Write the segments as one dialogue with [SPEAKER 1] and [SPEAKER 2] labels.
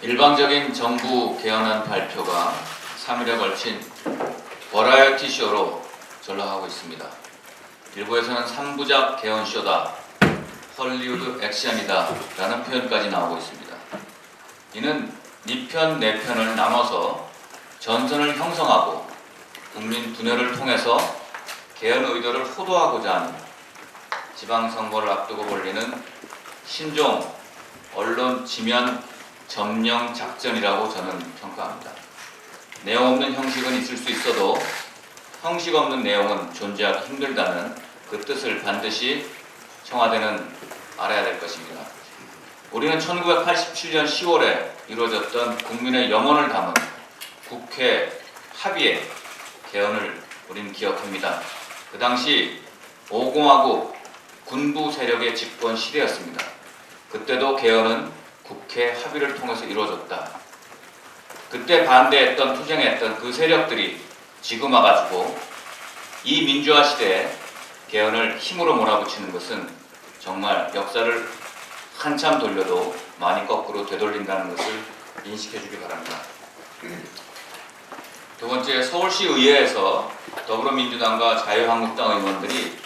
[SPEAKER 1] 일방적인 정부 개헌안 발표가 3일에 걸친 버라이어티 쇼로 전락하고 있습니다. 일부에서는 3부작 개헌쇼다, 헐리우드 액션이다 라는 표현까지 나오고 있습니다. 이는 네 편, 내 편을 나눠서 전선을 형성하고 국민 분열을 통해서 개헌 의도를 호도하고자 하는 지방선거를 앞두고 벌리는 신종 언론 지면 점령 작전이라고 저는 평가합니다. 내용 없는 형식은 있을 수 있어도 형식 없는 내용은 존재하기 힘들다는 그 뜻을 반드시 청와대는 알아야 될 것입니다. 우리는 1987년 10월에 이루어졌던 국민의 염원을 담은 국회 합의의 개헌을 우린 기억합니다. 그 당시 5공화국 군부 세력의 집권 시대였습니다. 그때도 개헌은 국회 합의를 통해서 이루어졌다. 그때 반대했던, 투쟁했던 그 세력들이 지금 와가지고 이 민주화 시대에 개헌을 힘으로 몰아붙이는 것은 정말 역사를 한참 돌려도 많이 거꾸로 되돌린다는 것을 인식해 주기 바랍니다. 두 번째, 서울시 의회에서 더불어민주당과 자유한국당 의원들이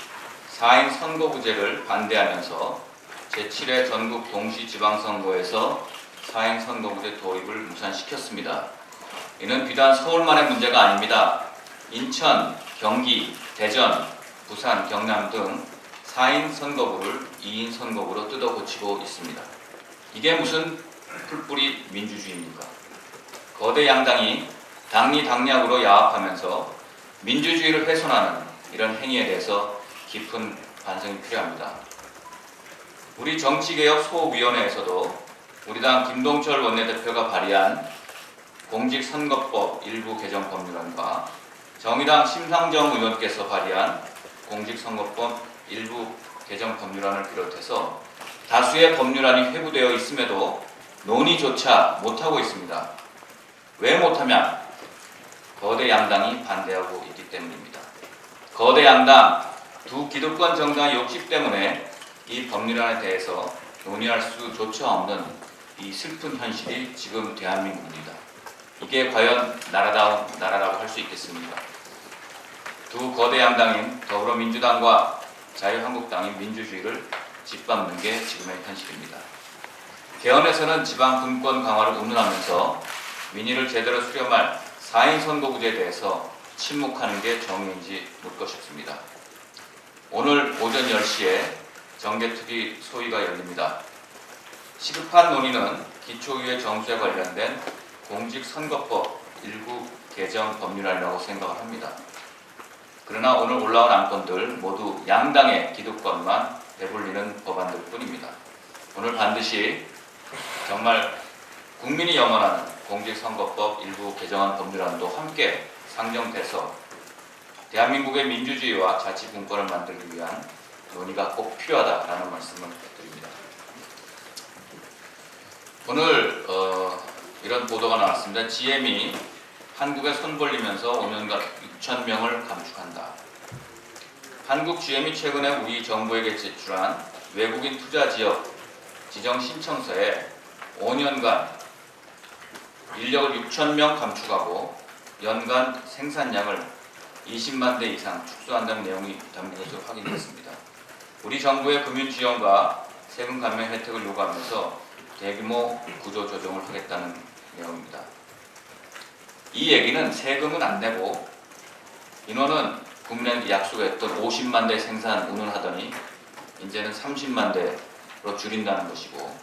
[SPEAKER 1] 4인 선거구제를 반대하면서 제7회 전국 동시지방선거에서 4인 선거구제 도입을 무산시켰습니다. 이는 비단 서울만의 문제가 아닙니다. 인천, 경기, 대전, 부산, 경남 등 4인 선거구를 2인 선거구로 뜯어 고치고 있습니다. 이게 무슨 풀뿌리 민주주의입니까? 거대 양당이 당리당략으로 야합하면서 민주주의를 훼손하는 이런 행위에 대해서 깊은 반성이 필요합니다. 우리 정치개혁 소위원회에서도 우리 당 김동철 원내대표가 발의한 공직선거법 일부 개정 법률안과 정의당 심상정 의원께서 발의한 공직선거법 일부 개정 법률안을 비롯해서 다수의 법률안이 회부되어 있음에도 논의조차 못하고 있습니다. 왜 못하면 거대 양당이 반대하고 있기 때문입니다. 거대 양당 두 기득권 정당의 욕심 때문에 이 법률안에 대해서 논의할 수조차 없는 이 슬픈 현실이 지금 대한민국입니다. 이게 과연 나라다운 나라라고 할 수 있겠습니까? 두 거대 양당인 더불어민주당과 자유한국당이 민주주의를 짓밟는 게 지금의 현실입니다. 개헌에서는 지방 분권 강화를 운운하면서 민의를 제대로 수렴할 4인 선거구제에 대해서 침묵하는 게 정의인지 묻고 싶습니다. 오늘 오전 10시에 정개특위 소위가 열립니다. 시급한 논의는 기초의회 정수에 관련된 공직선거법 일부 개정 법률안이라고 생각을 합니다. 그러나 오늘 올라온 안건들 모두 양당의 기득권만 배불리는 법안들 뿐입니다. 오늘 반드시 정말 국민이 염원하는 공직선거법 일부 개정안 법률안도 함께 상정돼서 대한민국의 민주주의와 자치분권을 만들기 위한 논의가 꼭 필요하다라는 말씀을 드립니다. 오늘 이런 보도가 나왔습니다. GM이 한국에 손 벌리면서 5년간 6,000명을 감축한다. 한국 GM이 최근에 우리 정부에게 제출한 외국인 투자 지역 지정 신청서에 5년간 인력을 6,000명 감축하고 연간 생산량을 20만 대 이상 축소한다는 내용이 담긴 것으로 확인됐습니다. 우리 정부의 금융 지원과 세금 감면 혜택을 요구하면서 대규모 구조 조정을 하겠다는 내용입니다. 이 얘기는 세금은 안 내고 인원은 국민에게 약속했던 50만 대 생산 운운하더니 이제는 30만 대로 줄인다는 것이고,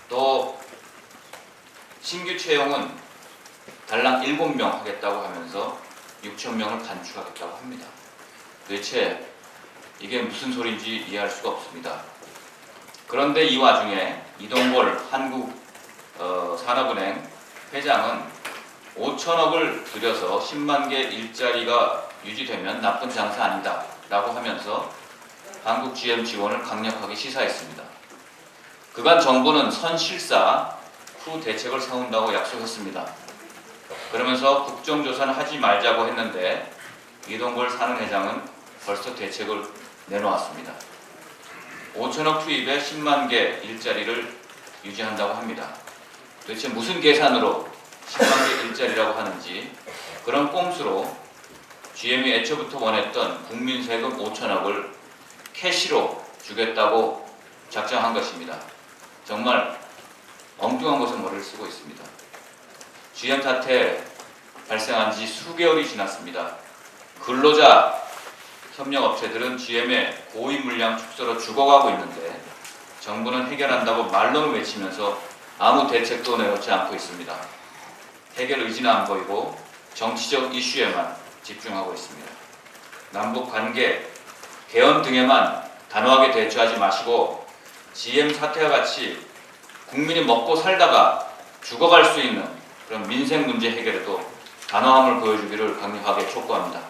[SPEAKER 1] 또 신규 채용은 달랑 7명 하겠다고 하면서 6,000명을 단축하겠다고 합니다. 도대체 이게 무슨 소리인지 이해할 수가 없습니다. 그런데 이 와중에 이동걸 한국산업은행 회장은 5천억을 들여서 10만 개 일자리가 유지되면 나쁜 장사 아니다 라고 하면서 한국 GM 지원을 강력하게 시사했습니다. 그간 정부는 선실사 후 대책을 세운다고 약속했습니다. 그러면서 국정조사는 하지 말자고 했는데 이동걸 산업회장은 벌써 대책을 내놓았습니다. 5천억 투입에 10만 개 일자리를 유지한다고 합니다. 도대체 무슨 계산으로 10만 개 일자리라고 하는지 그런 꼼수로 GM이 애초부터 원했던 국민 세금 5천억을 캐시로 주겠다고 작정한 것입니다. 정말 엉뚱한 것은 머리를 쓰고 있습니다. GM 사태 발생한 지 수개월이 지났습니다. 근로자 협력업체들은 GM의 고임 물량 축소로 죽어가고 있는데 정부는 해결한다고 말로는 외치면서 아무 대책도 내놓지 않고 있습니다. 해결 의지는 안 보이고 정치적 이슈에만 집중하고 있습니다. 남북 관계 개헌 등에만 단호하게 대처하지 마시고 GM 사태와 같이 국민이 먹고 살다가 죽어갈 수 있는 그런 민생 문제 해결에도 단호함을 보여주기를 강력하게 촉구합니다.